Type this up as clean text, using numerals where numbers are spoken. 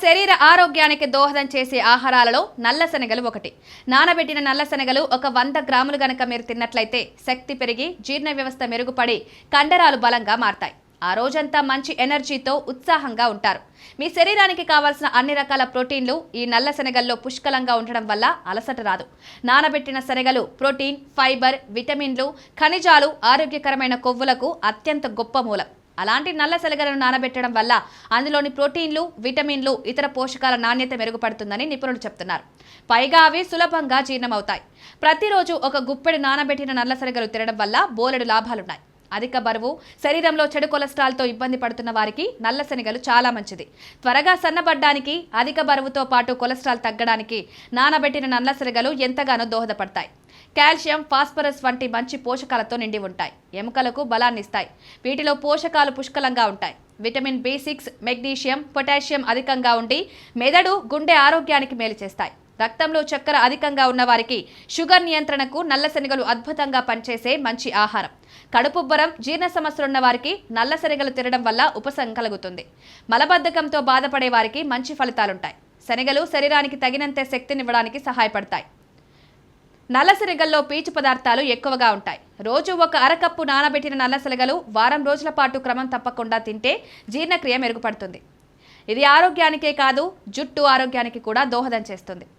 శరీర ఆరోగ్యానికి దోహదం చేసే ఆహారాలలో నల్ల శనగలు ఒకటి. నానబెట్టిన నల్ల శనగలు ఒక 100 గ్రాములు గనక మీరు తిన్నట్లయితే శక్తి పెరిగి జీర్ణ వ్యవస్థ మెరుగుపడి కండరాలు బలంగా మారతాయి. ఆ రోజంతా మంచి ఎనర్జీతో ఉత్సాహంగా ఉంటారు. మీ శరీరానికి కావాల్సిన అన్ని రకాల ప్రోటీన్లు ఈ నల్ల శనగల్లో పుష్కలంగా ఉండడం వల్ల అలసట రాదు. నానబెట్టిన శనగలు ప్రోటీన్, ఫైబర్, విటమిన్లు, ఖనిజాలు, ఆరోగ్యకరమైన కొవ్వులకు అత్యంత గొప్ప మూలం. అలాంటి నల్ల శనగలను నానబెట్టడం వల్ల అందులోని ప్రోటీన్లు, విటమిన్లు, ఇతర పోషకాల నాణ్యత మెరుగుపడుతుందని నిపుణులు చెప్తున్నారు. పైగా అవి సులభంగా జీర్ణమవుతాయి. ప్రతిరోజు ఒక గుప్పెడు నానబెట్టిన నల్ల శనగలు తినడం వల్ల బోలెడు లాభాలున్నాయి. అధిక బరువు, శరీరంలో చెడు కొలెస్ట్రాల్తో ఇబ్బంది పడుతున్న వారికి నల్ల శనగలు చాలా మంచిది. త్వరగా సన్నబడ్డానికి, అధిక బరువుతో పాటు కొలెస్ట్రాల్ తగ్గడానికి నానబెట్టిన నల్ల శనగలు ఎంతగానో దోహదపడతాయి. కాల్షియం, ఫాస్ఫరస్ వంటి మంచి పోషకాలతో నిండి ఉంటాయి. ఎముకలకు బలాన్నిస్తాయి. వీటిలో పోషకాలు పుష్కలంగా ఉంటాయి. విటమిన్ B6, మెగ్నీషియం, పొటాషియం అధికంగా ఉండి మెదడు, గుండె ఆరోగ్యానికి మేలు చేస్తాయి. రక్తంలో చక్కెర అధికంగా ఉన్న వారికి షుగర్ నియంత్రణకు నల్ల శనగలు అద్భుతంగా పనిచేసే మంచి ఆహారం. కడుపుబ్బరం, జీర్ణ సమస్యలున్న వారికి నల్ల శనగలు తినడం వల్ల ఉపశమనం కలుగుతుంది. మలబద్ధకంతో బాధపడే వారికి మంచి ఫలితాలుంటాయి. శనగలు శరీరానికి తగినంత శక్తినివ్వడానికి సహాయపడతాయి. నల్ల శనగల్లో పీచు పదార్థాలు ఎక్కువగా ఉంటాయి. రోజు ఒక అరకప్పు నానబెట్టిన నల్ల శనగలు వారం రోజుల పాటు క్రమం తప్పకుండా తింటే జీర్ణక్రియ మెరుగుపడుతుంది. ఇది ఆరోగ్యానికే కాదు, జుట్టు ఆరోగ్యానికి కూడా దోహదం చేస్తుంది.